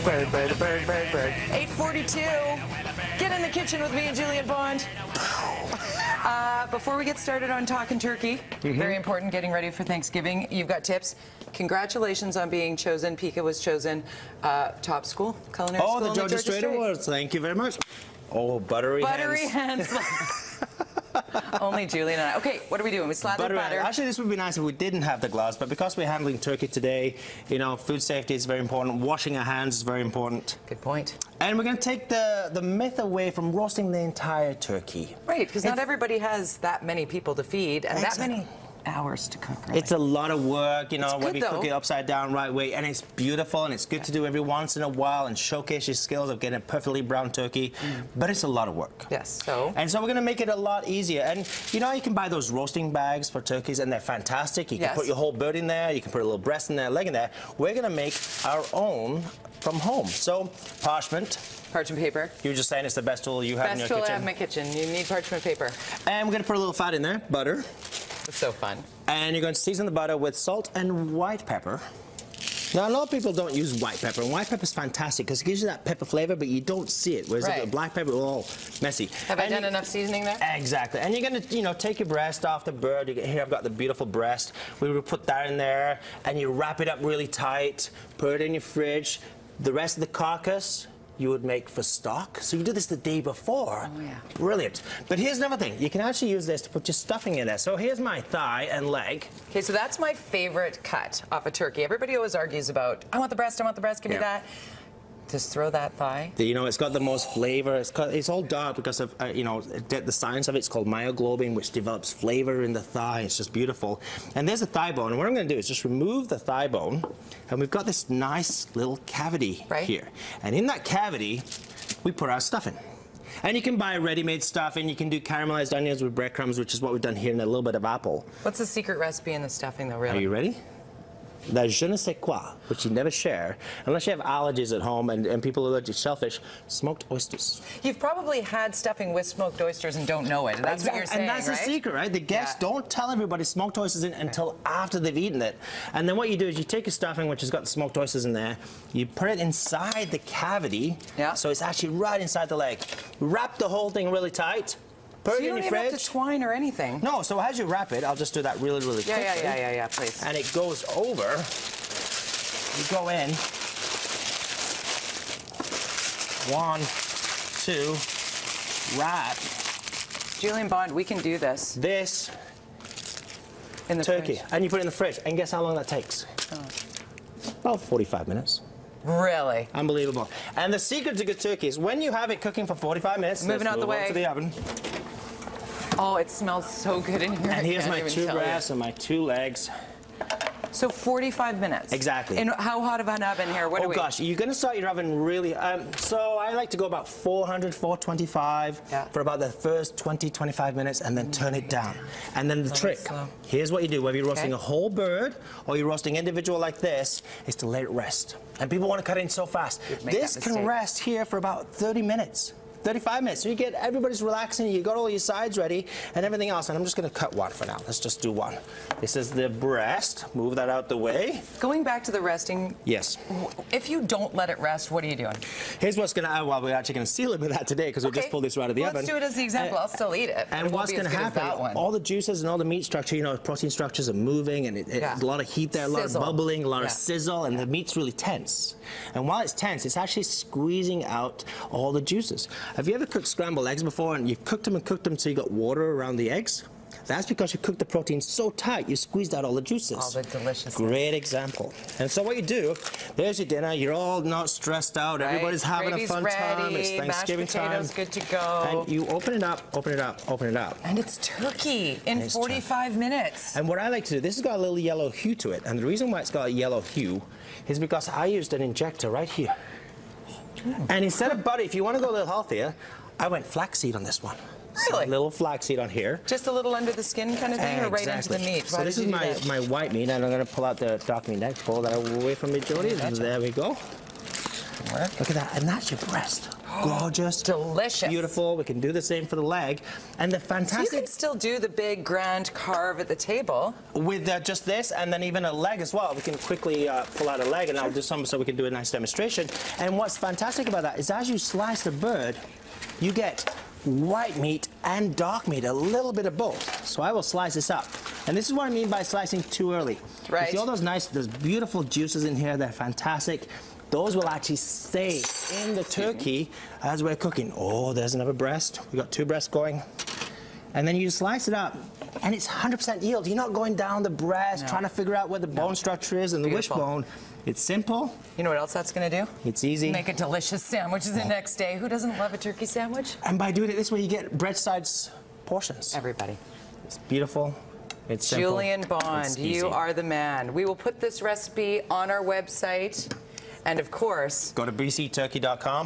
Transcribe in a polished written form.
Bird, bird, bird, bird, bird. 8:42. Get in the kitchen with me and Julian Bond. Before we get started on talking turkey, very important, getting ready for Thanksgiving. You've got tips. Congratulations on being chosen. Pika was chosen top school, culinary school. Oh, the Georgia Strait Awards. Thank you very much. Oh, buttery hands. Only Julian and I. Okay, what are we doing? We slather butter. Actually, this would be nice if we didn't have the gloves, but because we're handling turkey today, you know, food safety is very important. Washing our hands is very important. Good point. And we're going to take the myth away from roasting the entire turkey. Right, because not everybody has that many people to feed and that many hours to cook. Really. It's a lot of work, you know, when you cook it upside down right way, and it's beautiful and it's good to do every once in a while and showcase your skills of getting a perfectly brown turkey, but it's a lot of work. Yes, And so we're going to make it a lot easier. And you know, you can buy those roasting bags for turkeys and they're fantastic. You can put your whole bird in there, you can put a little breast in there, leg in there. We're going to make our own from home. So, parchment paper. You were just saying it's the best tool you have in your kitchen. Best tool I have in my kitchen. You need parchment paper. And we're going to put a little fat in there, butter. It's so fun. And you're going to season the butter with salt and white pepper. Now, a lot of people don't use white pepper, and white pepper is fantastic because it gives you that pepper flavor, but you don't see it, whereas the black pepper is all messy. Have I done enough seasoning there? Exactly. And you're going to, you know, take your breast off the bird. Here I've got the beautiful breast. We will put that in there, and you wrap it up really tight, put it in your fridge. The rest of the carcass you would make for stock. So you do this the day before. Oh, yeah. Brilliant. But here's another thing. You can actually use this to put your stuffing in there. So here's my thigh and leg. Okay, so that's my favorite cut off a turkey. Everybody always argues about, I want the breast, give me that. Just throw that thigh. You know, it's got the most flavor. It's all dark because of, you know, the science of it's called myoglobin, which develops flavor in the thigh. It's just beautiful. And there's a thigh bone. And what I'm going to do is just remove the thigh bone. And we've got this nice little cavity here. And in that cavity, we put our stuffing. And you can buy ready-made stuffing. You can do caramelized onions with breadcrumbs, which is what we've done here, and a little bit of apple. What's the secret recipe in the stuffing, though, really? Are you ready? The je ne sais quoi, which you never share, unless you have allergies at home and people are allergic to shellfish, smoked oysters. You've probably had stuffing with smoked oysters and don't know it. That's what you're saying, and that's the secret, right? The guests don't tell everybody smoked oysters in until after they've eaten it. And then what you do is you take your stuffing, which has got the smoked oysters in there, you put it inside the cavity, so it's actually right inside the leg. Wrap the whole thing really tight. Put it in your fridge. You don't even have to twine or anything. No, so as you wrap it, I'll just do that really, really quickly. Yeah, please. And it goes over. You go in. 1, 2, wrap. Julian Bond, we can do this. This in the turkey. Fridge. And you put it in the fridge. And guess how long that takes? About 45 minutes. Really? Unbelievable. And the secret to good turkey is when you have it cooking for 45 minutes, moving out the way to the oven. Oh, it smells so good in here. And here's my 2 breasts and my 2 legs. So 45 minutes. Exactly. And how hot of an oven here? What oh gosh, you're going to start your oven really. So I like to go about 400, 425 for about the first 20, 25 minutes, and then turn it down. And then the trick. Here's what you do. Whether you're roasting a whole bird or you're roasting individual like this, is to let it rest. And people want to cut it in so fast. This can rest here for about 30 minutes. 35 minutes. So you get everybody's relaxing, you got all your sides ready and everything else. And I'm just going to cut one for now. Let's just do one. This is the breast. Move that out the way. Going back to the resting. Yes. If you don't let it rest, what are you doing? Here's what's going to, well, we're actually going to seal it with that today because we just pulled this right out of the oven. Let's do it as the example. I'll still eat it. And what's going to happen, all the juices and all the meat structure, you know, protein structures are moving and a lot of heat there, a lot of bubbling, a lot of sizzle, and the meat's really tense. And while it's tense, it's actually squeezing out all the juices. Have you ever cooked scrambled eggs before and you've cooked them so you got water around the eggs? That's because you cooked the protein so tight, you squeezed out all the juices. All the deliciousness. Great example. And so what you do, there's your dinner, you're all not stressed out, everybody's having a fun time, it's Thanksgiving time. Mashed potatoes, good to go. And you open it up, open it up, open it up. And it's turkey in 45 minutes. And what I like to do, this has got a little yellow hue to it, and the reason why it's got a yellow hue is because I used an injector right here. And instead of butter, if you want to go a little healthier, I went flaxseed on this one. Really? So a little flaxseed on here. Just a little under the skin kind of thing, or right into the meat? So this is my white meat, and I'm going to pull out the dark meat next. Pull that away from me, Jody. There we go. Look at that, and that's your breast. gorgeous. Delicious. Beautiful. We can do the same for the leg. And the So fantastic... you can still do the big grand carve at the table. With just this, and then even a leg as well. We can quickly pull out a leg, and I'll do some so we can do a nice demonstration. And what's fantastic about that is as you slice the bird, you get white meat and dark meat, a little bit of both. So I will slice this up. And this is what I mean by slicing too early. Right. You see all those beautiful juices in here, they're fantastic. Those will actually stay in the turkey as we're cooking. Oh, there's another breast. We got 2 breasts going. And then you slice it up, and it's 100% yield. You're not going down the breast, trying to figure out where the bone structure is and the wishbone. It's simple. You know what else that's going to do? It's easy. Make a delicious sandwich the next day. Who doesn't love a turkey sandwich? And by doing it this way, you get bread size portions. Everybody. It's beautiful. It's simple. Julian Bond, you are the man. We will put this recipe on our website. And of course, go to bcturkey.com.